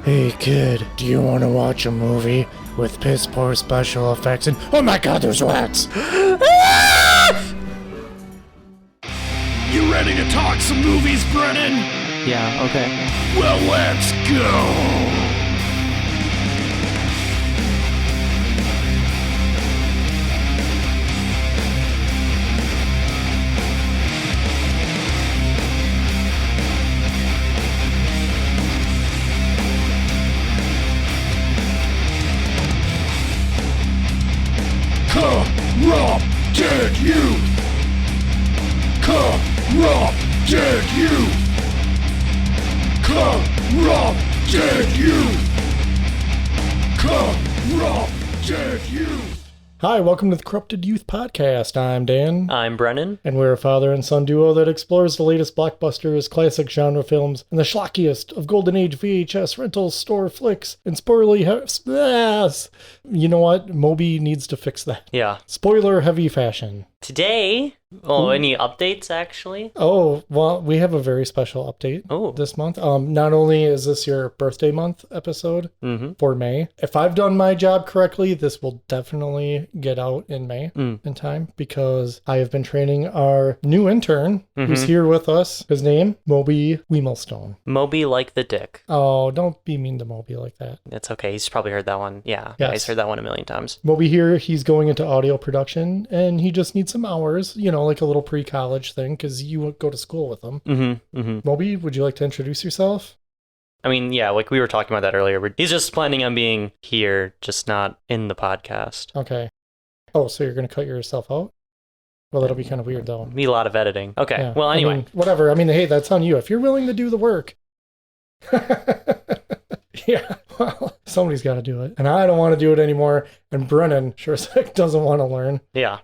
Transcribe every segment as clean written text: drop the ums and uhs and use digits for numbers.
Hey kid, do you want to watch a movie with piss poor special effects and oh my god, there's rats! You ready to talk some movies, Brennan? Yeah, okay. Well, let's go! Corrupted youth! Corrupted youth! Corrupted youth! Corrupted youth! Hi, welcome to the Corrupted Youth Podcast. I'm Dan. I'm Brennan. And we're a father and son duo that explores the latest blockbusters, classic genre films, and the schlockiest of Golden Age VHS rentals, store flicks, and spoiler You know what? Moby needs to fix that. Yeah. Spoiler heavy fashion. Today, any updates actually? Oh, well, we have a very special update this month. Not only is this your birthday month episode for May, if I've done my job correctly, this will definitely get out in May in time because I have been training our new intern who's here with us. His name, Moby Weemelstone. Moby like the dick. Oh, don't be mean to Moby like that. It's okay. He's probably heard that one. Yeah, yes. He's heard that one a million times. Moby here, he's going into audio production and he just needs some hours, like a little pre-college thing because you go to school with him. Moby, would you like to introduce yourself? I mean, yeah, like we were talking about that earlier. He's just planning on being here, just not in the podcast. Okay. Oh, so you're going to cut yourself out? Well, that'll be kind of weird, though. Be a lot of editing. Okay, yeah. Well, anyway. I mean, whatever. I mean, hey, that's on you. If you're willing to do the work. Yeah, well, somebody's got to do it. And I don't want to do it anymore. And Brennan sure as heck doesn't want to learn. Yeah.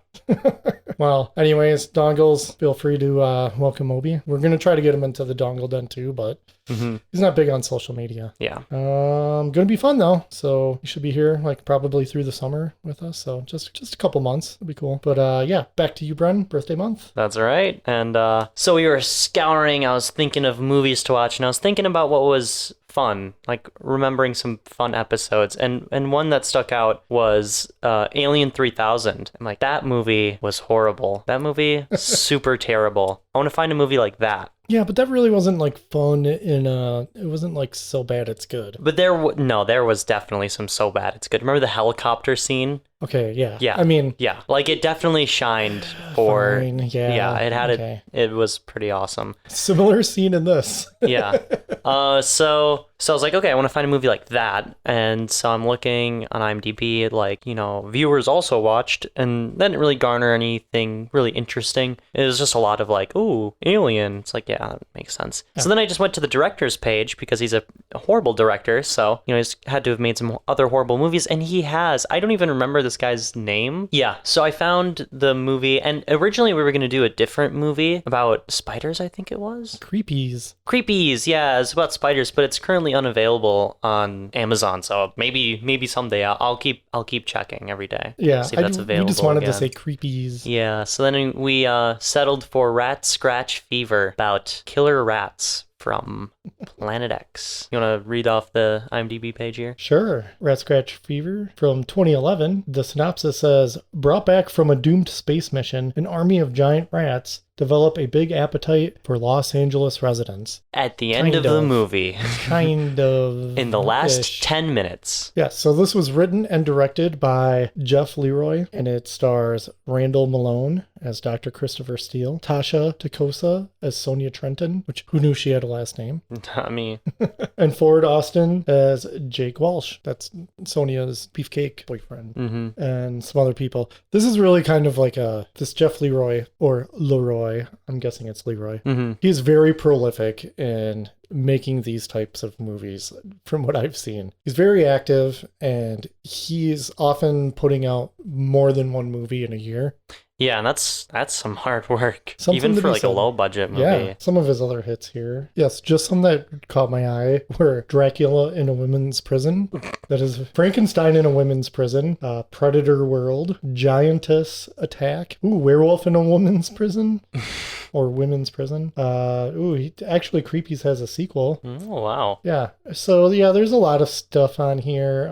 Well, anyways, dongles, feel free to welcome Moby. We're going to try to get him into the dongle den too, but he's not big on social media. Yeah. Going to be fun though. So he should be here like probably through the summer with us. So just a couple months. It'll be cool. But yeah, back to you, Bren. Birthday month. That's right. And so we were scouring. I was thinking of movies to watch and I was thinking about what was fun, like remembering some fun episodes, and one that stuck out was Alien 3000. I'm like, that movie was horrible. That movie super terrible. I want to find a movie like that. Yeah, but that really wasn't like fun it wasn't like so bad it's good. But there was definitely some so bad it's good. Remember the helicopter scene? Okay, yeah. Yeah. I mean, yeah, like it definitely shined for fine, yeah. It had okay. it was pretty awesome. Similar scene in this. Yeah. So I was like, okay, I want to find a movie like that. And so I'm looking on IMDb at like, viewers also watched, and that didn't really garner anything really interesting. It was just a lot of like, ooh, Alien. It's like, yeah, that makes sense. Yeah. So then I just went to the director's page because he's a horrible director. So, he's had to have made some other horrible movies, and he has. I don't even remember this guy's name. Yeah. So I found the movie, and originally we were going to do a different movie about spiders, I think it was. Creepies, yeah, it's about spiders, but it's currently unavailable on Amazon. So maybe someday I'll keep checking every day. Yeah, see if that's available. We just wanted again. to say creepies. Yeah. So then we settled for Rat Scratch Fever, about killer rats from Planet X. You want to read off the IMDb page here? Sure. Rat Scratch Fever from 2011. The synopsis says, brought back from a doomed space mission, an army of giant rats develop a big appetite for Los Angeles residents. At the end of the movie. Kind of. In the last 10 minutes. Yeah, so this was written and directed by Jeff Leroy, and it stars Randall Malone as Dr. Christopher Steele, Tasha Takosa as Sonia Trenton, which who knew she had a last name? Not me. And Ford Austin as Jake Walsh. That's Sonia's beefcake boyfriend. And some other people. This is really kind of like this Jeff Leroy, or Leroy, I'm guessing it's Leroy. He's very prolific in making these types of movies from what I've seen. He's very active and he's often putting out more than one movie in a year. Yeah, and that's some hard work. Something even for like said. a low budget movie. Yeah, some of his other hits here. Yes, just some that caught my eye were Dracula in a women's prison. That is Frankenstein in a women's prison. Predator World. Giantess Attack. Ooh, Werewolf in a woman's prison. or Women's Prison. Actually, Creepies has a sequel. Oh, wow. Yeah. So, yeah, there's a lot of stuff on here.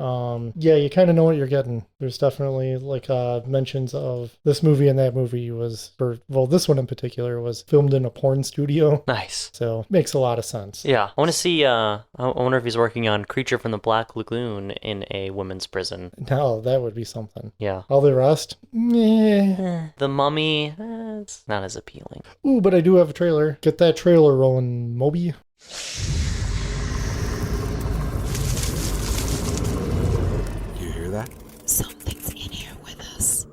Yeah, you kind of know what you're getting. There's definitely like mentions of this movie and that movie this one in particular was filmed in a porn studio. Nice. So makes a lot of sense. Yeah. I want to see, I wonder if he's working on Creature from the Black Lagoon in a women's prison. No, that would be something. Yeah. All the rest, meh. The Mummy, it's not as appealing. Ooh, but I do have a trailer. Get that trailer rolling, Moby. You hear that? Something's in here with us.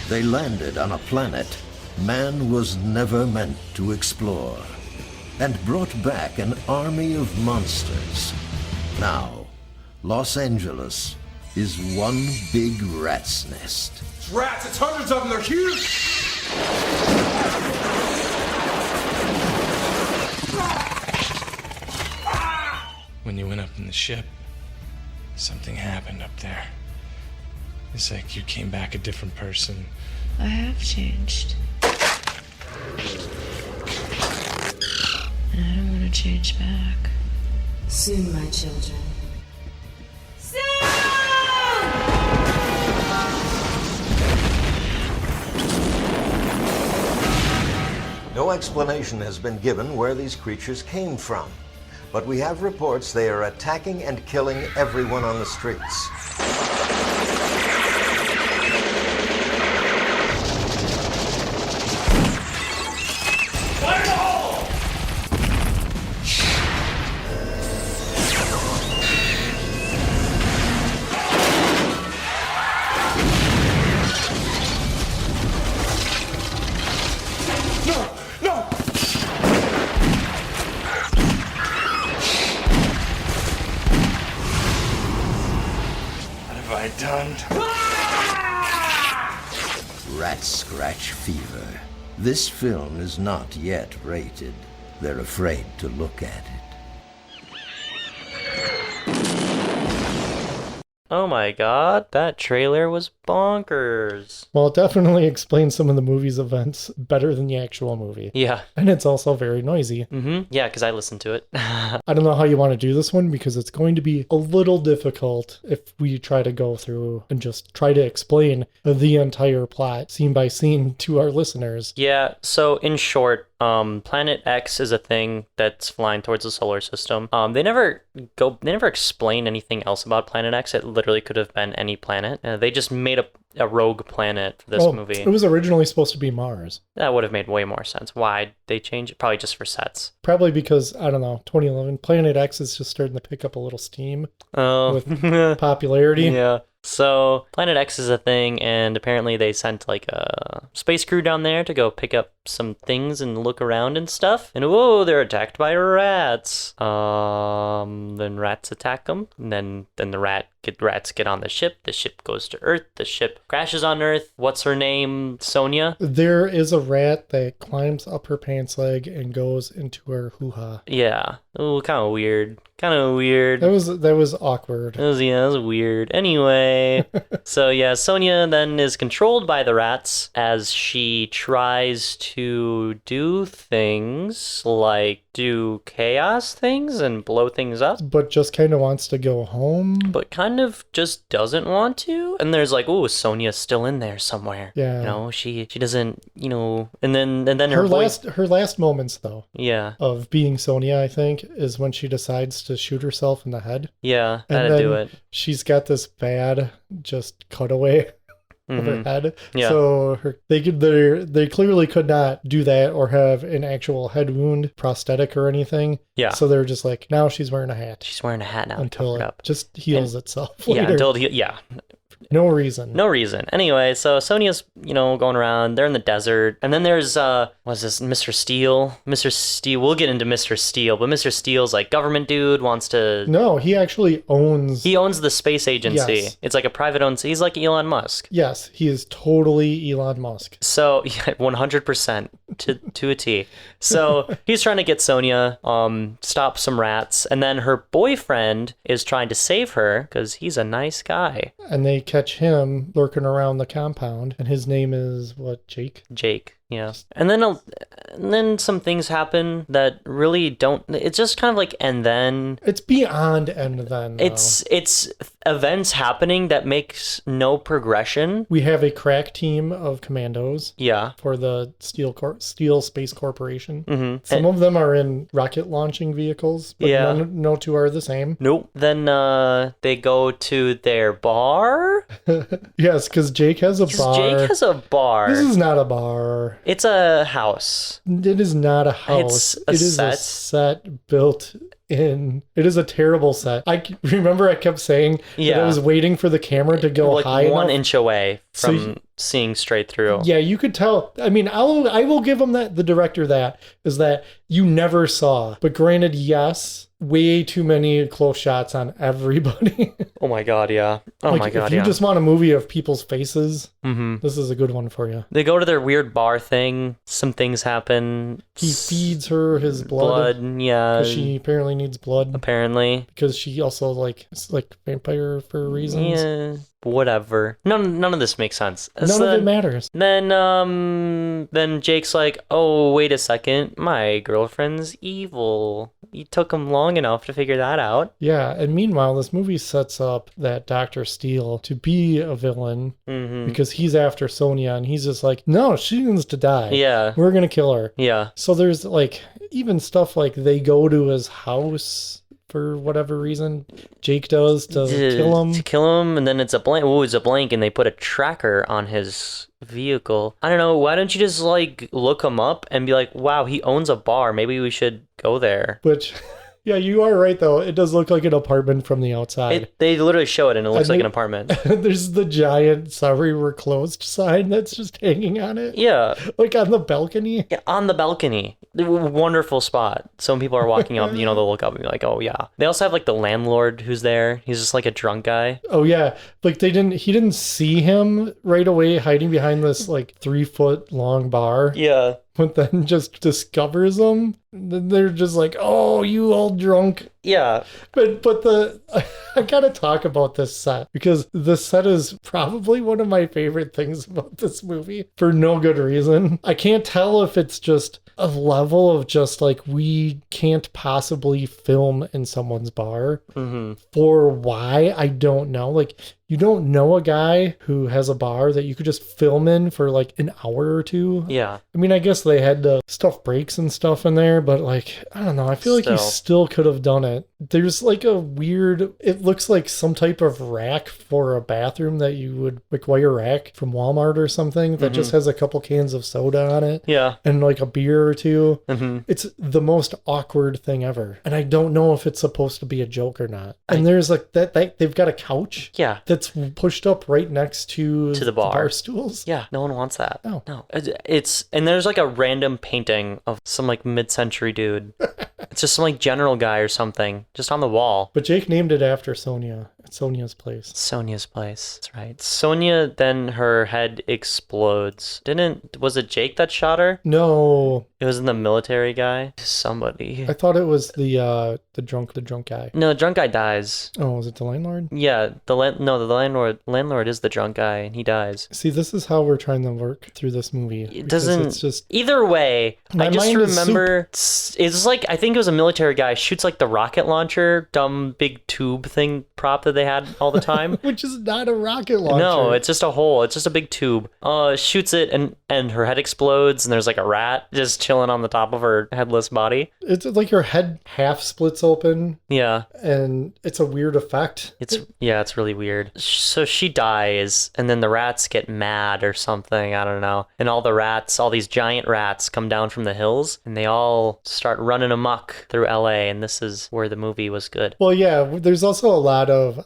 They landed on a planet man was never meant to explore, and brought back an army of monsters. Now, Los Angeles is one big rat's nest. It's rats, it's hundreds of them, they're huge! When you went up in the ship, something happened up there. It's like you came back a different person. I have changed. And I don't want to change back. Soon, my children. No explanation has been given where these creatures came from, but we have reports they are attacking and killing everyone on the streets. Done. Rat scratch fever. This film is not yet rated. They're afraid to look at it. Oh my god, that trailer was bonkers. Well, it definitely explains some of the movie's events better than the actual movie. Yeah. And it's also very noisy. Mm-hmm. Yeah, because I listened to it. I don't know how you want to do this one because it's going to be a little difficult if we try to go through and just try to explain the entire plot scene by scene to our listeners. Yeah, so in short, Planet X is a thing that's flying towards the solar system. They never explain anything else about Planet X. It literally could have been any planet. They just made a rogue planet for this movie. It was originally supposed to be Mars. That would have made way more sense. Why'd they change it? Probably just for sets. Probably because, I don't know, 2011, Planet X is just starting to pick up a little steam with popularity. Yeah. So Planet X is a thing, and apparently they sent like a space crew down there to go pick up some things and look around and stuff. And whoa, they're attacked by rats. Then rats attack them. And then the rats get on the ship. The ship goes to Earth. The ship crashes on Earth. What's her name? Sonia? There is a rat that climbs up her pants leg and goes into her hoo-ha. Yeah. Oh, kind of weird. That was awkward. That was weird. Anyway, so yeah, Sonia then is controlled by the rats as she tries to do things like do chaos things and blow things up. But just kind of wants to go home. But kind of just doesn't want to. And there's like, oh, Sonia's still in there somewhere. Yeah. You know, she doesn't, you know, and then her last moments though. Yeah. Of being Sonia, I think, is when she decides to shoot herself in the head. Yeah, that'd do it. She's got this bad just cutaway of her head. Yeah. So they clearly could not do that or have an actual head wound prosthetic or anything. Yeah. So they're just like, now she's wearing a hat. She's wearing a hat now. Until it up. just heals itself Yeah, later. until yeah. No reason. No reason. Anyway, so Sonya's, going around. They're in the desert. And then there's, what's this, Mr. Steele? Mr. Steele, we'll get into Mr. Steele, but Mr. Steele's like government dude, wants to... No, he actually owns... He owns the space agency. Yes. It's like a private owned... He's like Elon Musk. Yes, he is totally Elon Musk. So, yeah, 100% to a T. So, he's trying to get Sonya, stop some rats, and then her boyfriend is trying to save her, because he's a nice guy. And they catch him lurking around the compound, and his name is, what, Jake? Jake. Yeah. And then some things happen that really don't... It's just kind of like, and then... It's beyond and then, though. It's events happening that makes no progression. We have a crack team of commandos. Yeah. For the Steel Space Corporation. Mm-hmm. Some of them are in rocket launching vehicles, but no two are the same. Nope. Then they go to their bar. Yes, because Jake has a bar. Jake has a bar. This is not a bar. It's a house. It is not a house. It is a set built in. It is a terrible set. I remember I kept saying that I was waiting for the camera to go like high 1 enough. inch away from seeing straight through. Yeah, you could tell. I mean, I will give him that. The director is that you never saw. But granted, yes, way too many close shots on everybody. Oh my god, yeah. Oh my god, if you just want a movie of people's faces, this is a good one for you. They go to their weird bar thing. Some things happen. He feeds her his blood. Yeah. Because she apparently needs blood. Apparently. Because she also is like vampire for reasons. Yeah. Whatever. None of this makes sense. None of it matters. Then Jake's like, oh, wait a second. My girlfriend's evil. You took him long enough to figure that out. Yeah, and meanwhile, this movie sets up that Dr. Steele to be a villain because he's after Sonya, and he's just like, no, she needs to die. Yeah. We're going to kill her. Yeah. So there's even stuff like they go to his house for whatever reason. Jake does to kill him. To kill him, and then it's a blank. Oh, it's a blank, and they put a tracker on his vehicle. I don't know. Why don't you just look him up and be like, wow, he owns a bar. Maybe we should go there. Which... Yeah, you are right, though. It does look like an apartment from the outside. They literally show it, and it looks like an apartment. There's the giant "Sorry, we're closed" sign that's just hanging on it. Yeah. Like on the balcony. Yeah, on the balcony. Wonderful spot. So when people are walking up, they'll look up and be like, oh, yeah. They also have, the landlord who's there. He's just, a drunk guy. Oh, yeah. He didn't see him right away hiding behind this, 3-foot long bar. Yeah. But then just discovers them. Then they're just like, oh, you old drunk. Yeah. But I gotta talk about this set because the set is probably one of my favorite things about this movie for no good reason. I can't tell if it's just a level of just we can't possibly film in someone's bar for why, I don't know. You don't know a guy who has a bar that you could just film in for an hour or two. Yeah. I mean, I guess they had to stuff breaks and stuff in there, but I don't know. I feel like you still could have done it. There's a weird, it looks like some type of rack for a bathroom that you would, wire rack from Walmart or something that just has a couple cans of soda on it. Yeah. And a beer or two. It's the most awkward thing ever. And I don't know if it's supposed to be a joke or not. And there's that they've got a couch. Yeah. That's pushed up right next to the bar stools. Yeah, no one wants that. No. And there's a random painting of some mid-century dude. It's just some general guy or something just on the wall. But Jake named it after Sonya. It's Sonya's place. Sonya's place. That's right. Sonya, then her head explodes. Was it Jake that shot her? No. It was the military guy. Somebody. I thought it was the drunk guy. No, the drunk guy dies. Oh, was it the landlord? Yeah, the landlord is the drunk guy, and he dies. See, this is how we're trying to work through this movie. It doesn't. It's just either way. I just mind is remember it's I think it was a military guy shoots the rocket launcher, dumb big tube thing prop that they had all the time. Which is not a rocket launcher. No, it's just a hole. It's just a big tube. Shoots it, and her head explodes, and there's a rat just chilling on the top of her headless body. It's her head half splits open. Yeah. And it's a weird effect. It's really weird. So she dies, and then the rats get mad or something. I don't know. And all these giant rats come down from the hills, and they all start running amok through LA, and this is where the movie was good. Well, yeah, there's also a lot of,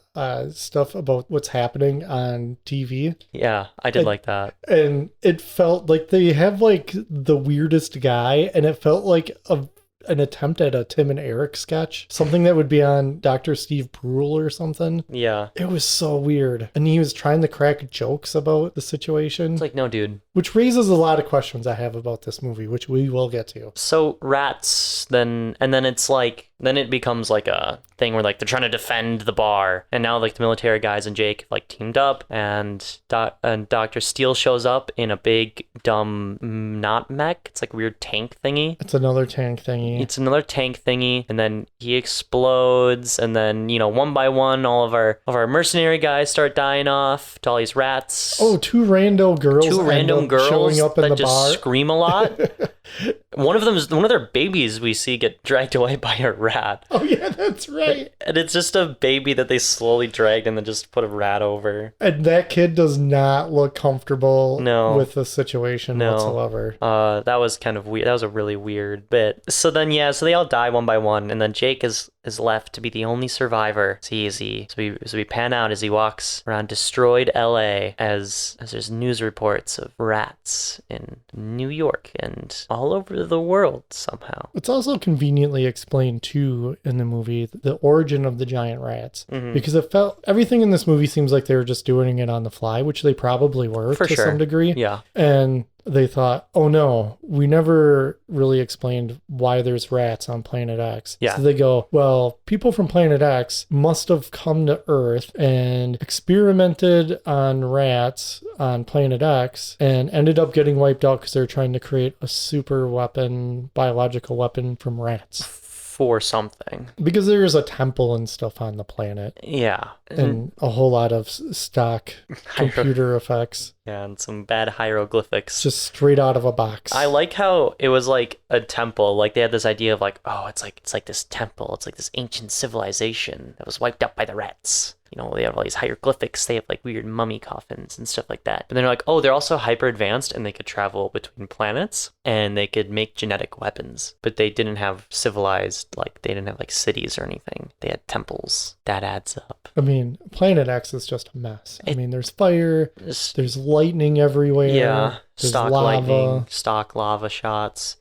stuff about what's happening on TV. Yeah, I did like that. And it felt like they have like the weirdest guy, and it felt like an attempt at a Tim and Eric sketch, something that would be on Dr. Steve Brule or something. Yeah. It was so weird. And he was trying to crack jokes about the situation. It's like, no, dude. Which raises a lot of questions I have about this movie, which we will get to. So rats, then it's like, then it becomes like a thing where like they're trying to defend the bar, and now like the military guys and Jake like teamed up, and Dr. Steele shows up in a big dumb not mech. It's like a weird tank thingy. It's another tank thingy. It's another tank thingy, and then he explodes, and then one by one, all of our mercenary guys start dying off to all these rats. Oh, two random girls showing up in that the just bar. scream a lot. One of their babies we see get dragged away by a rat. Oh yeah, that's right. And it's just a baby that they slowly dragged and then just put a rat over. And that kid does not look comfortable with the situation No. whatsoever. That was kind of weird. That was a really weird bit. So then, so they all die one by one, and then Jake is left to be the only survivor. So we pan out as he walks around destroyed LA as there's news reports of rats in New York and all over the world somehow. It's also conveniently explained too in the movie, the origin of the giant rats, because it felt everything in this movie seems like they were just doing it on the fly, which they probably were to some degree. Yeah. And they thought, oh no, we never really explained why there's rats on Planet X. Yeah. So they go, well, people from Planet X must have come to Earth and experimented on rats on Planet X and ended up getting wiped out because they're trying to create a super weapon, biological weapon from rats. For something. Because there's a temple and stuff on the planet. Yeah. And a whole lot of stock computer effects. Yeah, and some bad hieroglyphics. Just straight out of a box. I like how it was like a temple. Like they had this idea of like, oh, it's like this temple. It's like this ancient civilization that was wiped out by the rats. They have all these hieroglyphics. They have like weird mummy coffins and stuff like that. But then they're like, oh, they're also hyper advanced and they could travel between planets and they could make genetic weapons. But they didn't have civilized, like they didn't have like cities or anything. They had temples. That adds up. I mean, Planet X is just a mess. There's fire, there's lightning everywhere. Yeah. There's stock lava. lightning, stock lava shots.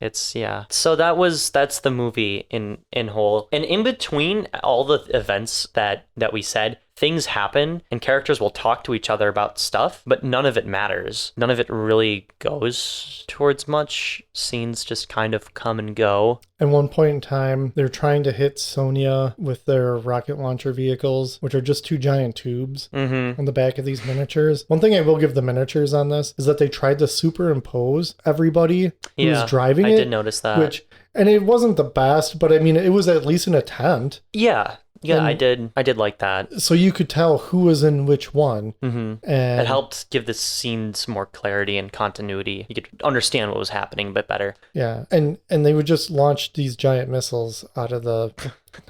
So that's the movie in whole. And in between all the events that we said, things happen and characters will talk to each other about stuff, but none of it matters. None of it really goes towards much. Scenes just kind of come and go. At one point in time, they're trying to hit Sonia with their rocket launcher vehicles, which are just two giant tubes on the back of these miniatures. One thing I will give the miniatures on this is that they tried to superimpose everybody who was driving it. I did notice that. And it wasn't the best, but I mean, it was at least an attempt. Yeah. Yeah, I did like that. So you could tell who was in which one. And it helped give the scenes more clarity and continuity. You could understand what was happening a bit better. Yeah, and they would just launch these giant missiles out of the...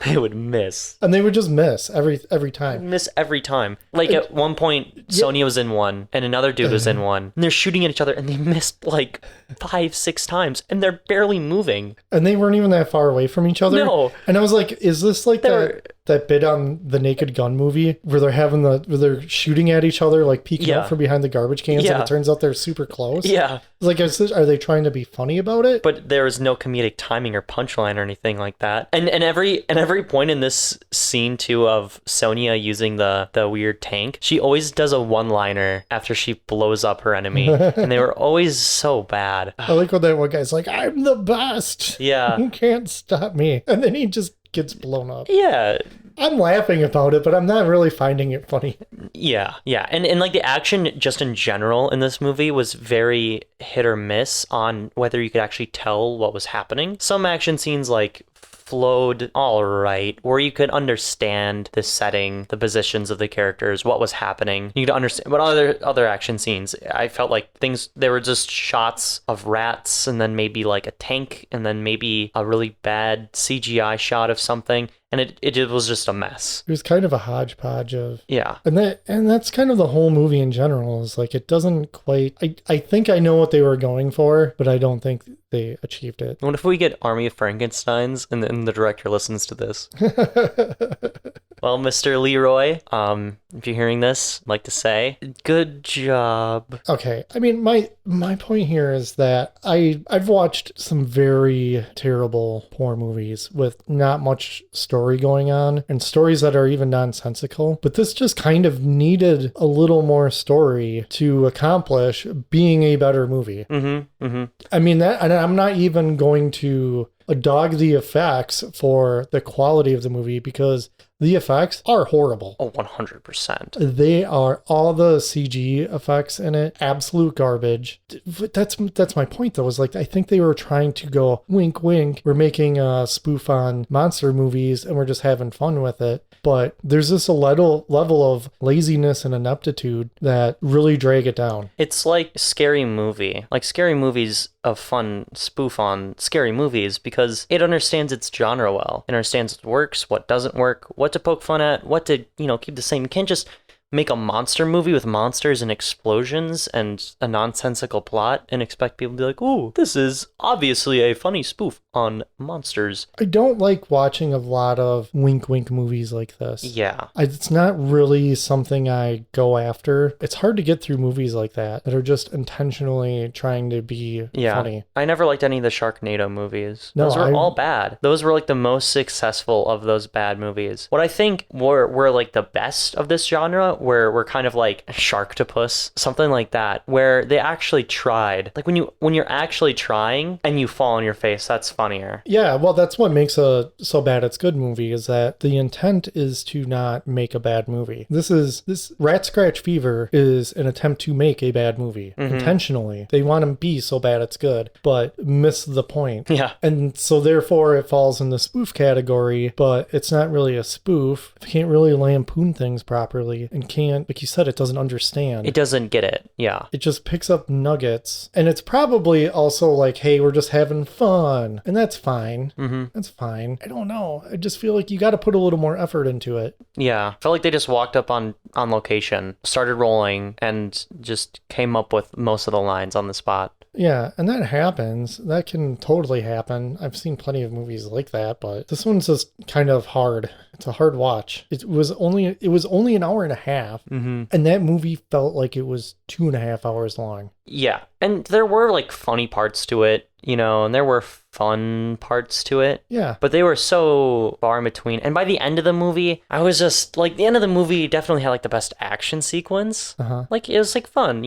They would miss. And they would just miss every time. Miss every time. Like at one point, Sonia was in one and another dude was in one. And they're shooting at each other and they missed like 5-6 times and they're barely moving. And they weren't even that far away from each other. No. And I was like, is this like that bit on the Naked Gun movie where they're shooting at each other, like peeking out from behind the garbage cans, and it turns out they're super close? Yeah. Like, are they trying to be funny about it? But there was no comedic timing or punchline or anything like that. And every point in this scene too of Sonia using the weird tank, she always does a one-liner after she blows up her enemy. And they were always so bad. I like when that one guy's like, I'm the best. Yeah. You can't stop me. And then he just gets blown up. Yeah. I'm laughing about it, but I'm not really finding it funny. Yeah. And like the action just in general in this movie was very hit or miss on whether you could actually tell what was happening. Some action scenes like flowed all right, where you could understand the setting, the positions of the characters, what was happening. You could understand. But other action scenes, I felt like they were just shots of rats and then maybe like a tank and then maybe a really bad CGI shot of something. And it was just a mess. It was kind of a hodgepodge of... Yeah. And that's kind of the whole movie in general, is like, it doesn't quite... I think I know what they were going for, but I don't think they achieved it. What if we get Army of Frankensteins and then the director listens to this? Well, Mr. Leroy, if you're hearing this, I'd like to say, good job. Okay, I mean, my point here is that I've watched some very terrible porn movies with not much story going on, and stories that are even nonsensical, but this just kind of needed a little more story to accomplish being a better movie. I mean, that, and I'm not even going to dog the effects for the quality of the movie, because the effects are horrible. Oh, 100%. They are, all the CG effects in it, absolute garbage. That's my point, though, is like, I think they were trying to go, wink, wink, we're making a spoof on monster movies and we're just having fun with it. But there's this level of laziness and ineptitude that really drag it down. It's like Scary Movie. Like, Scary Movie's a fun spoof on scary movies because it understands its genre well. It understands what works, what doesn't work, what to poke fun at, what to, keep the same. You can't just make a monster movie with monsters and explosions and a nonsensical plot and expect people to be like, ooh, this is obviously a funny spoof on monsters. I don't like watching a lot of wink wink movies like this. Yeah. It's not really something I go after. It's hard to get through movies like that are just intentionally trying to be funny. I never liked any of the Sharknado movies. No, Those were all bad. Those were like the most successful of those bad movies. What I think were like the best of this genre where we're kind of like Sharktopus, something like that, where they actually tried. Like when you're actually trying and you fall on your face, that's funnier. Yeah, well, that's what makes a So Bad It's Good movie, is that the intent is to not make a bad movie. This Rat Scratch Fever is an attempt to make a bad movie intentionally. They want to be so bad it's good, but miss the point. Yeah. And so therefore it falls in the spoof category, but it's not really a spoof. It can't really lampoon things properly and can't, like you said, it doesn't understand. It doesn't get it. Yeah. It just picks up nuggets. And it's probably also like, hey, we're just having fun. And that's fine. That's fine. I don't know. I just feel like you got to put a little more effort into it. Yeah. I felt like they just walked up on location, started rolling, and just came up with most of the lines on the spot. Yeah, and that happens. That can totally happen. I've seen plenty of movies like that, but this one's just kind of hard. It's a hard watch. It was only an hour and a half, and that movie felt like it was 2.5 hours long. Yeah, and there were like funny parts to it, and there were fun parts to it. Yeah. But they were so far in between. And by the end of the movie, I was just like, the end of the movie definitely had like the best action sequence. Like, it was like fun,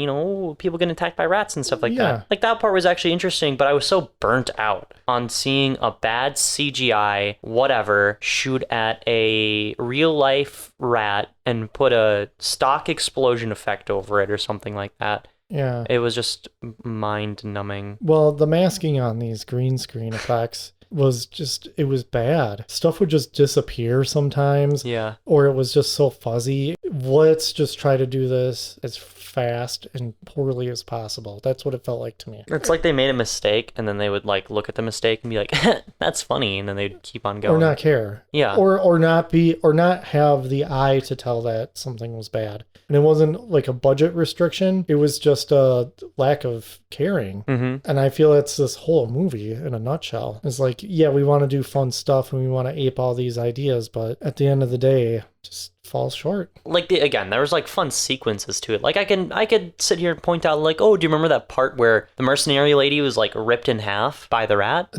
people getting attacked by rats and stuff like that. Like, that part was actually interesting, but I was so burnt out on seeing a bad CGI, whatever, shoot at a real life rat and put a stock explosion effect over it or something like that. Yeah. It was just mind-numbing. Well, the masking on these green screen effects was just, it was bad. Stuff would just disappear sometimes. Yeah. Or it was just so fuzzy. Let's just try to do this as fast and poorly as possible. That's what it felt like to me. It's like they made a mistake and then they would like look at the mistake and be like, that's funny, and then they'd keep on going. Or not care. Yeah. Or not have the eye to tell that something was bad. And it wasn't like a budget restriction. It was just a lack of caring. And I feel it's this whole movie in a nutshell. It's like, yeah, we want to do fun stuff and we want to ape all these ideas, but at the end of the day, just falls short. Like, again, there was like fun sequences to it. Like, I could sit here and point out like, oh, do you remember that part where the mercenary lady was like ripped in half by the rat?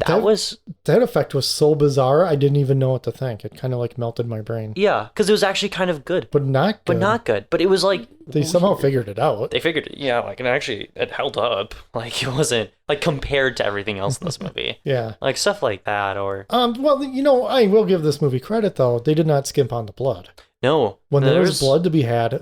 That effect was so bizarre, I didn't even know what to think. It kind of like melted my brain. Yeah, because it was actually kind of good. But not good. But it was like, they somehow figured it out. They figured it, yeah, like, and actually it held up. Like, it wasn't like compared to everything else in this movie. Yeah. Like stuff like that, or well, I will give this movie credit though. They did not skimp on the blood. No. When there was blood to be had,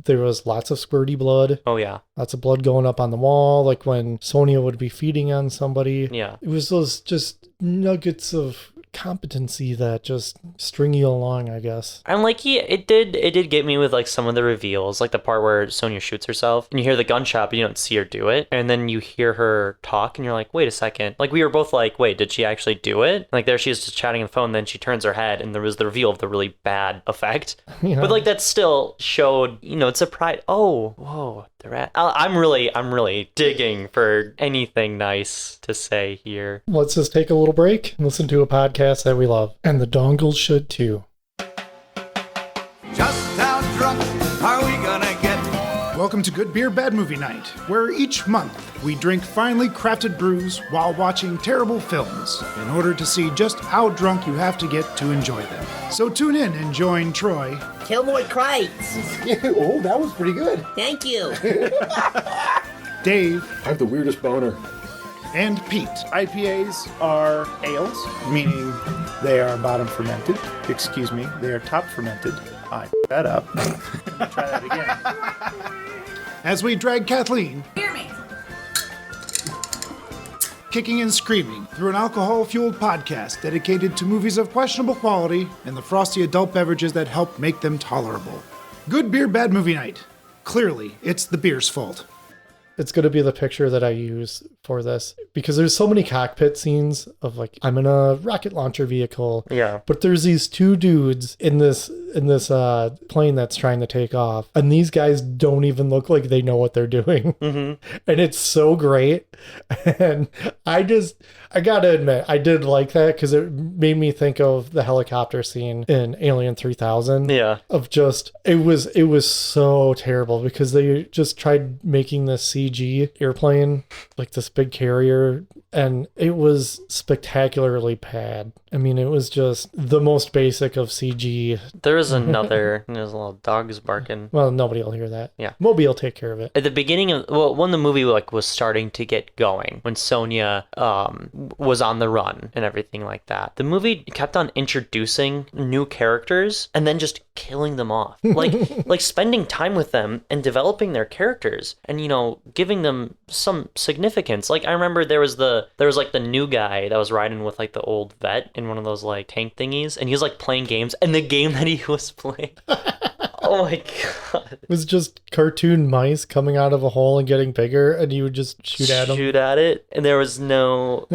there was lots of squirty blood. Oh, yeah. Lots of blood going up on the wall, like when Sonia would be feeding on somebody. Yeah. It was those just nuggets of competency that just string you along, I guess. And like it did get me with like some of the reveals, like the part where Sonia shoots herself and you hear the gunshot but you don't see her do it, and then you hear her talk and you're like, wait a second. Like, we were both like, wait, did she actually do it? Like, there she is just chatting on the phone, then she turns her head and there was the reveal of the really bad effect. Yeah. But like that still showed, it's surprise. Oh, whoa, the rat. I'm really digging for anything nice to say here. Let's just take a little break and listen to a podcast that we love. And the dongles should too. are we gonna get? Welcome to Good Beer, Bad Movie Night, where each month we drink finely crafted brews while watching terrible films in order to see just how drunk you have to get to enjoy them. So tune in and join Troy. Kill more Krites. Oh, that was pretty good. Thank you. Dave. I have the weirdest boner. And Pete. IPAs are ales, meaning they are bottom fermented. Excuse me, they are top fermented. I f***ed that up. Try that again. As we drag Kathleen. Hear me. Kicking and screaming through an alcohol-fueled podcast dedicated to movies of questionable quality and the frosty adult beverages that help make them tolerable. Good Beer, Bad Movie Night. Clearly, it's the beer's fault. It's going to be the picture that I use for this because there's so many cockpit scenes of like, I'm in a rocket launcher vehicle. Yeah. But there's these two dudes in this plane that's trying to take off. And these guys don't even look like they know what they're doing. Mm-hmm. And it's so great. And I got to admit, I did like that because it made me think of the helicopter scene in Alien 3000. Yeah. Of just, it was so terrible because they just tried making this CG airplane, like this big carrier, and it was spectacularly bad. I mean, it was just the most basic of CG. There's another, there's a little dogs barking. Well, nobody will hear that. Yeah. Moby will take care of it. At the beginning of, when the movie like was starting to get going, when Sonia was on the run and everything like that, the movie kept on introducing new characters and then just killing them off. Like spending time with them and developing their characters and, you know, giving them some significance. Like I remember there was like the new guy that was riding with like the old vet in one of those like tank thingies, and he was like playing games, and the game that he was playing oh my god, it was just cartoon mice coming out of a hole and getting bigger, and you would just shoot at it, and there was no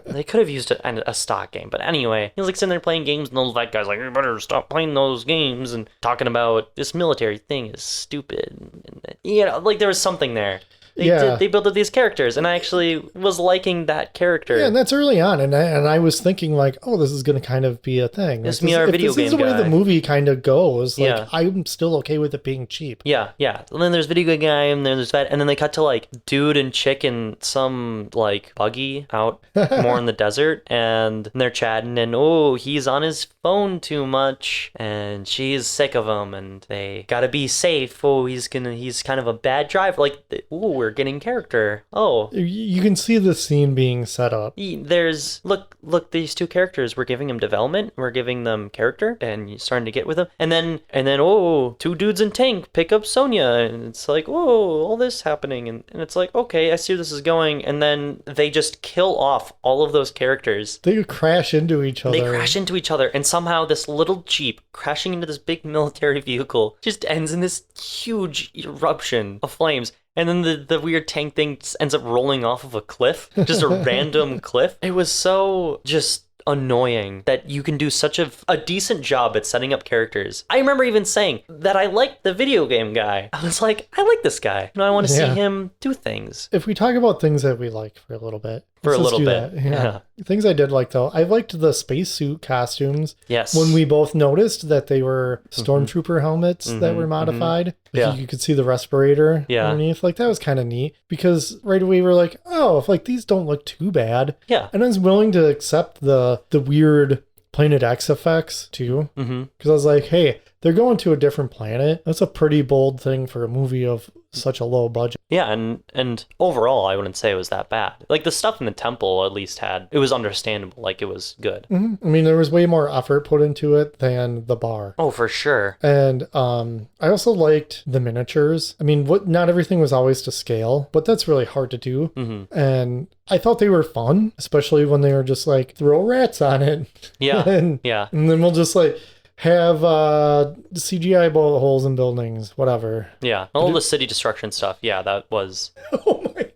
they could have used a stock game, but anyway, he was like sitting there playing games, and those vet guys like, you better stop playing those games, and talking about this military thing is stupid, and you know, like there was something there. They built up these characters, and I actually was liking that character. Yeah, and that's early on, and I was thinking like, oh, this is going to kind of be a thing. This is me, our video game guy. This is the way the movie kind of goes. Like, I'm still okay with it being cheap. Yeah. And then there's video game guy, and then there's that, and then they cut to like dude and chick in some like buggy out more in the desert, and they're chatting, and he's on his phone too much, and she's sick of him, and they gotta be safe. He's kind of a bad driver. Like, we're getting character. You can see the scene being set up. There's look, these two characters, we're giving them development, we're giving them character, and you're starting to get with them, and then two dudes in tank pick up Sonia, and it's like, all this happening, and it's like, okay, I see where this is going, and then they just kill off all of those characters. They crash into each other. And somehow this little Jeep crashing into this big military vehicle just ends in this huge eruption of flames. And then the weird tank thing just ends up rolling off of a cliff, just a random cliff. It was so just annoying that you can do such a decent job at setting up characters. I remember even saying that I liked the video game guy. I was like, I like this guy. I want to see him do things. If we talk about things that we like for a little bit. Yeah. Things I did like, though. I liked the spacesuit costumes. Yes. When we both noticed that they were stormtrooper helmets that were modified. You could see the respirator underneath. Like, that was kind of neat. Because right away we were like, if like these don't look too bad. Yeah. And I was willing to accept the weird Planet X effects, too. Because I was like, hey, they're going to a different planet. That's a pretty bold thing for a movie of such a low budget. Yeah, and overall, I wouldn't say it was that bad. Like, the stuff in the temple at least it was understandable. Like, it was good. I mean, there was way more effort put into it than the bar. Oh, for sure. And I also liked the miniatures. I mean, not everything was always to scale, but that's really hard to do. And I thought they were fun, especially when they were just like, throw rats on it. Yeah, and then we'll just like have CGI bullet holes in buildings, whatever. Yeah, all the city destruction stuff. Yeah, that was. Oh my!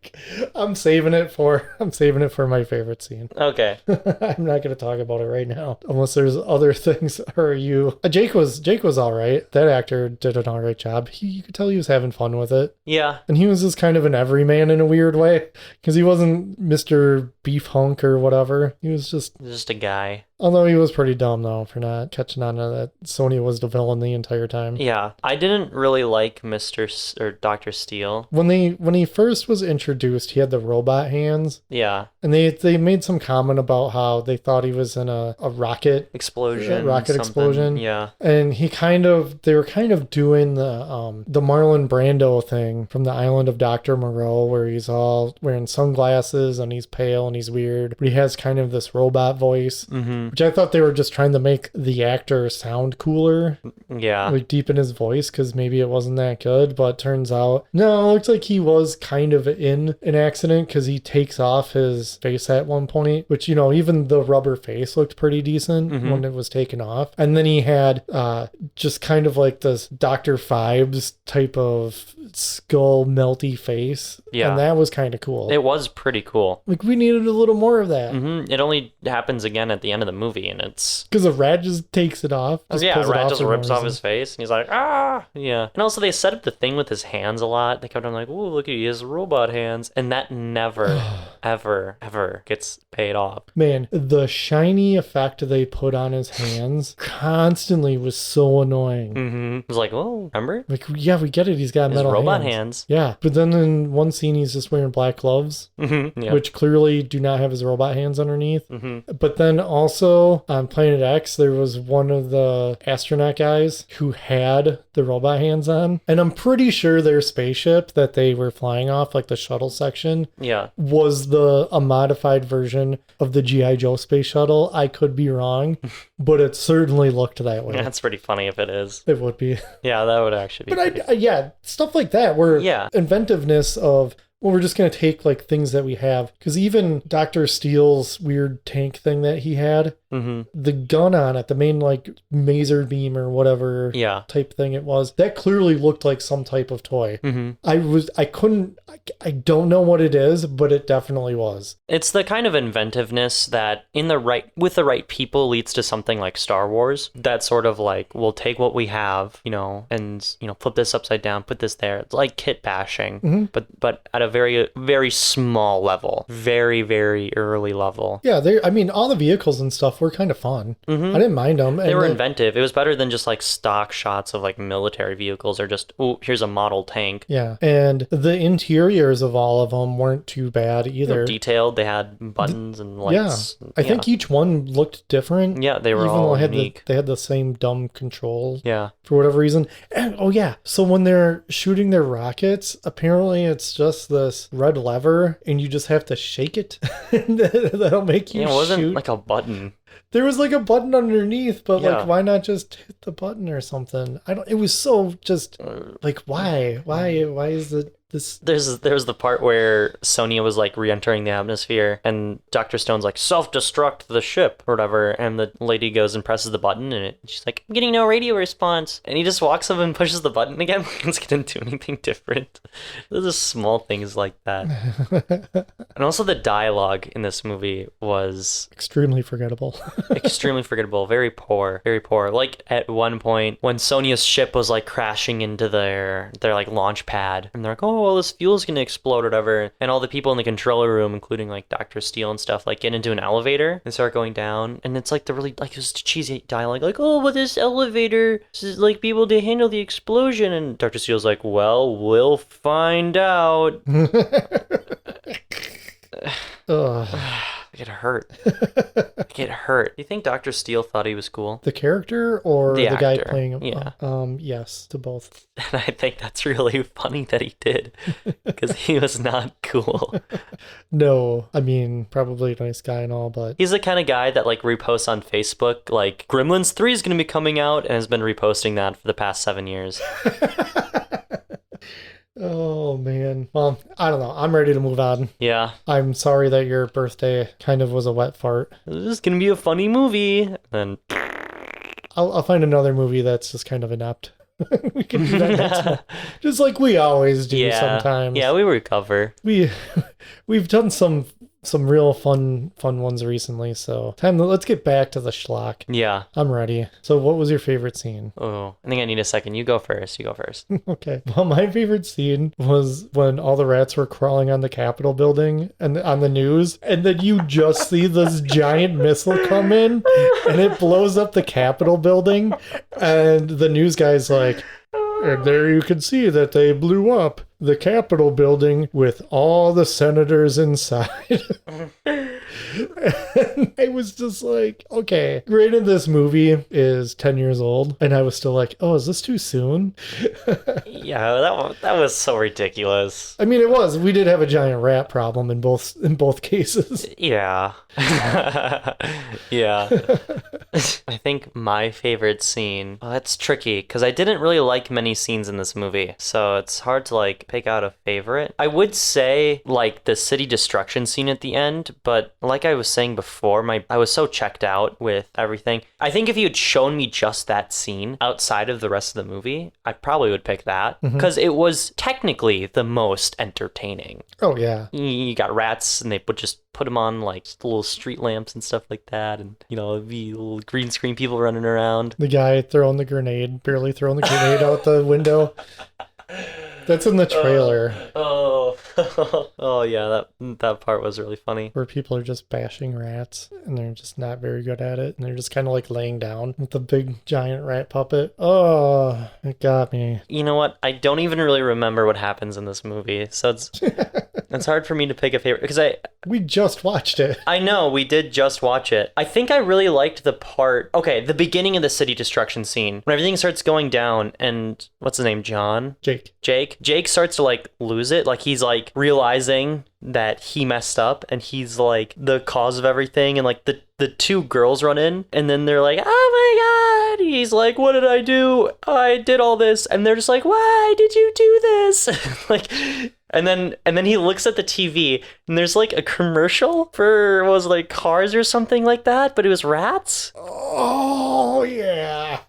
I'm saving it for my favorite scene. Okay. I'm not going to talk about it right now, unless there's other things. Or you? Jake was all right. That actor did an all right job. You could tell he was having fun with it. Yeah. And he was just kind of an everyman in a weird way, because he wasn't Mr. Beef Hunk or whatever. He was just a guy. Although he was pretty dumb, though, for not catching on to that Sonya was the villain the entire time. Yeah, I didn't really like or Dr. Steele. When he first was introduced, he had the robot hands. Yeah. And they made some comment about how they thought he was in a rocket explosion. Explosion. Yeah. And they were kind of doing the Marlon Brando thing from the Island of Dr. Moreau, where he's all wearing sunglasses and he's pale and he's weird, but he has kind of this robot voice, which I thought they were just trying to make the actor sound cooler. Yeah. Like deepen his voice because maybe it wasn't that good, but turns out, no, it looks like he was kind of in an accident because he takes off his face at one point, which, even the rubber face looked pretty decent when it was taken off. And then he had just kind of like this Dr. Phibes type of skull melty face. Yeah. And that was kind of cool. It was pretty cool. Like, we needed a little more of that. It only happens again at the end of the movie, and it's... Because the rat just takes it off. Rat just rips off his face, and he's like, ah! Yeah. And also, they set up the thing with his hands a lot. They kept on like, ooh, look at his robot hands. And that never, ever gets paid off. Man, the shiny effect they put on his hands constantly was so annoying. It was like, oh, remember? Like, yeah, we get it. He's got metal robot hands. Yeah, but then in one scene, he's just wearing black gloves, which clearly do not have his robot hands underneath. But then also on Planet X, there was one of the astronaut guys who had the robot hands on. And I'm pretty sure their spaceship that they were flying off, like the shuttle section, was a modified version of the G.I. Joe space shuttle. I could be wrong, but it certainly looked that way. That's pretty funny if it is. It would be. Yeah, that would actually be. But stuff like that where inventiveness of, well, we're just going to take like things that we have. Because even Dr. Steele's weird tank thing that he had, the gun on it, the main like maser beam or whatever type thing it was, that clearly looked like some type of toy. I don't know what it is, but it definitely was. It's the kind of inventiveness that with the right people leads to something like Star Wars. That sort of like, we'll take what we have, and flip this upside down, put this there. It's like kit bashing, but at a very, very small level, very, very early level. Yeah, all the vehicles and stuff were kind of fun. I didn't mind them. They were inventive. It was better than just like stock shots of like military vehicles or just, oh, here's a model tank. Yeah, and the interiors of all of them weren't too bad either. They were detailed. They had buttons and lights. Yeah, I think each one looked different. Yeah, they were all unique. They had the same dumb controls. Yeah. For whatever reason. And so when they're shooting their rockets, apparently it's just this red lever and you just have to shake it. That'll make you shoot. It wasn't like a button. There was like a button underneath, but like, why not just hit the button or something? It was so just like, why is it this? There was the part where Sonya was like re-entering the atmosphere and Dr. Stone's like, self-destruct the ship or whatever, and the lady goes and presses the button and she's like, I'm getting no radio response, and he just walks up and pushes the button again. It's gonna do anything different. There's just small things like that. And also the dialogue in this movie was extremely forgettable. Extremely forgettable. Very poor. Very poor. Like at one point when Sonya's ship was like crashing into their like launch pad, and they're like, oh, well, this fuel's gonna explode or whatever, and all the people in the controller room, including like Dr. Steele and stuff, like get into an elevator and start going down, and it's like the really like, it was cheesy dialogue, like, oh, but this elevator is like be able to handle the explosion, and Dr. Steele's like, well, we'll find out. It hurt. It hurt. Do you think Dr. Steele thought he was cool? The character or the guy playing him? Yeah. Yes, to both. And I think that's really funny that he did, because he was not cool. No, I mean, probably a nice guy and all, but... He's the kind of guy that like reposts on Facebook, like, Gremlins 3 is going to be coming out, and has been reposting that for the past 7 years. Oh, man. Well, I don't know. I'm ready to move on. Yeah. I'm sorry that your birthday kind of was a wet fart. This is going to be a funny movie. And I'll find another movie that's just kind of inept. We can do that next one. Just like we always do sometimes. Yeah, we recover. We've done some some real fun ones recently. So let's get back to the schlock. Yeah. I'm ready. So what was your favorite scene? Oh, I think I need a second. You go first. Okay. Well, my favorite scene was when all the rats were crawling on the Capitol building and on the news, and then you just see this giant missile come in, and it blows up the Capitol building, and the news guy's like, and there you can see that they blew up the Capitol building with all the senators inside. And I was just like, okay. Granted, this movie is 10 years old, and I was still like, oh, is this too soon? Yeah, that was so ridiculous. I mean, it was. We did have a giant rat problem in both cases. Yeah. Yeah. I think my favorite scene, well, that's tricky because I didn't really like many scenes in this movie, so it's hard to like pick out a favorite. I would say like the city destruction scene at the end, but like I was saying before, I was so checked out with everything. I think if you had shown me just that scene outside of the rest of the movie, I probably would pick that because it was technically the most entertaining. Oh yeah. You got rats and they would just put them on like little street lamps and stuff like that, and it'd be little green screen people running around. The guy barely throwing the grenade out the window. That's in the trailer. Oh yeah, that part was really funny. Where people are just bashing rats and they're just not very good at it, and they're just kind of like laying down with the big giant rat puppet. Oh, it got me. You know what? I don't even really remember what happens in this movie, so it's hard for me to pick a favorite because we just watched it. I know, we did just watch it. I think I really liked the the beginning of the city destruction scene when everything starts going down and what's his name? Jake starts to like lose it. Like he's like realizing that he messed up and he's like the cause of everything, and like the two girls run in and then they're like, oh my god, he's like, what did I do? I did all this, and they're just like, why did you do this? Like, and then he looks at the TV and there's like a commercial for like cars or something like that, but it was rats. Oh yeah.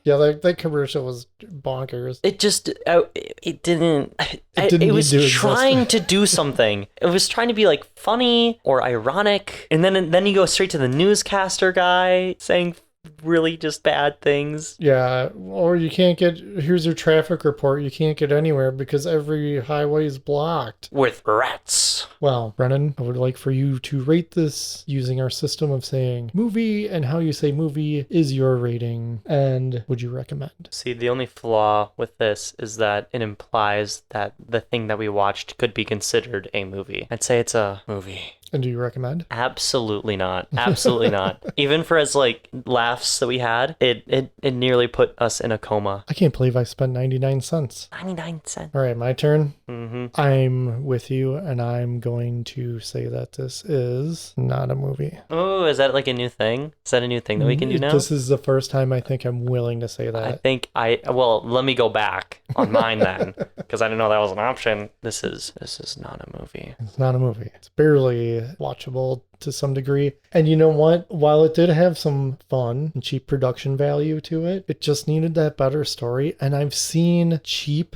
Yeah, that commercial was bonkers. It just, it was trying to do something. It was trying to be like funny or ironic. And then you go straight to the newscaster guy saying really just bad things. Yeah, or here's your traffic report. You can't get anywhere because every highway is blocked. With rats. Well, Brennan, I would like for you to rate this using our system of saying movie and how you say movie is your rating, and would you recommend? See, the only flaw with this is that it implies that the thing that we watched could be considered a movie. I'd say it's a movie. And do you recommend? Absolutely not. Absolutely not. Even for as like laughs that we had, it nearly put us in a coma. I can't believe I spent 99 cents. 99 cents. All right, my turn. Mm-hmm. I'm with you, and I'm going to say that this is not a movie. Oh, is that like a new thing? Is that a new thing that we can do now? This is the first time I think I'm willing to say that. Well, let me go back on mine then, because I didn't know that was an option. This is not a movie. It's not a movie. It's barely watchable to some degree. And you know what? While it did have some fun and cheap production value to it, it just needed that better story. And I've seen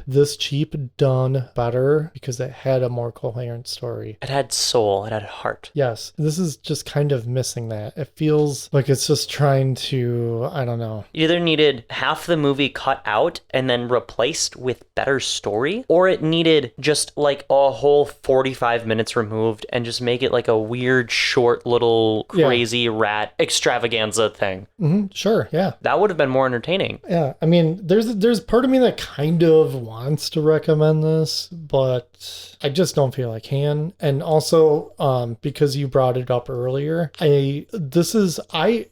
this cheap done better because it had a more coherent story. It had soul. It had heart. Yes. This is just kind of missing that. It feels like it's just trying to, I don't know. It either needed half the movie cut out and then replaced with better story, or it needed just like a whole 45 minutes removed and just make it like a weird short little crazy rat extravaganza thing. Mm-hmm, sure, yeah. That would have been more entertaining. Yeah, I mean, there's part of me that kind of wants to recommend this, but I just don't feel I can. And also, because you brought it up earlier, I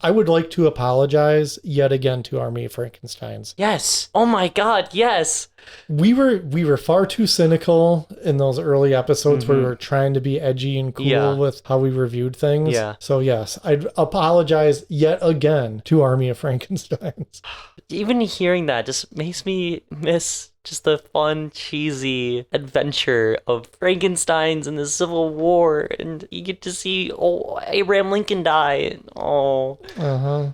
would like to apologize yet again to Army of Frankensteins. Yes. Oh my God, yes. We were far too cynical in those early episodes where we were trying to be edgy and cool with how we reviewed things. Yeah. So yes, I'd apologize yet again to Army of Frankensteins. Even hearing that just makes me miss just the fun, cheesy adventure of Frankensteins in the Civil War, and you get to see Abraham Lincoln die. Oh. Uh-huh.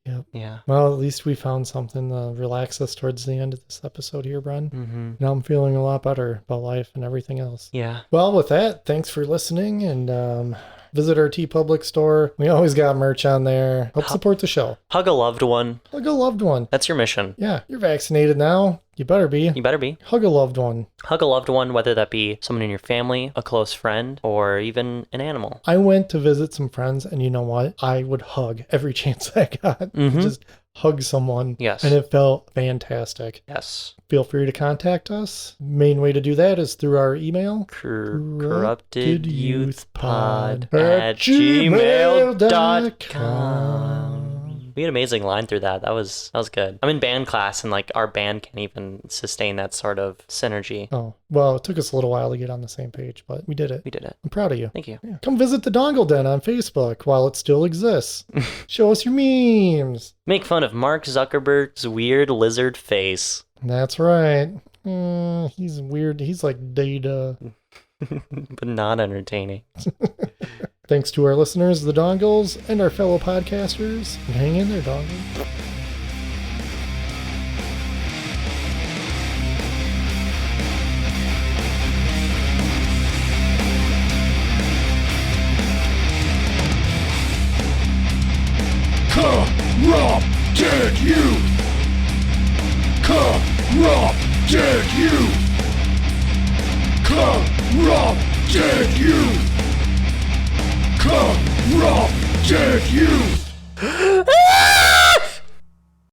Yep. Yeah. Well, at least we found something to relax us towards the end of this episode here, Bren. Mm-hmm. Now I'm feeling a lot better about life and everything else. Yeah. Well, with that, thanks for listening, and visit our TeePublic store. We always got merch on there. Help support the show. Hug a loved one. Hug a loved one. That's your mission. Yeah, you're vaccinated now. You better be. You better be. Hug a loved one. Hug a loved one, whether that be someone in your family, a close friend, or even an animal. I went to visit some friends, and you know what? I would hug every chance I got. Mhm. Just hug someone. Yes. And it felt fantastic. Yes. Feel free to contact us. Main way to do that is through our email. corruptedyouthpod@gmail.com. We had an amazing line through that. That was good. I'm in band class, and like our band can't even sustain that sort of synergy. Oh, well, it took us a little while to get on the same page, but we did it. We did it. I'm proud of you. Thank you. Yeah. Come visit the Dongle Den on Facebook while it still exists. Show us your memes. Make fun of Mark Zuckerberg's weird lizard face. That's right. He's weird. He's like Data. But not entertaining. Thanks to our listeners, the Dongles, and our fellow podcasters. Hang in there, Dongle. Corrupted youth! Corrupted youth! Corrupted youth! Corrupted youth!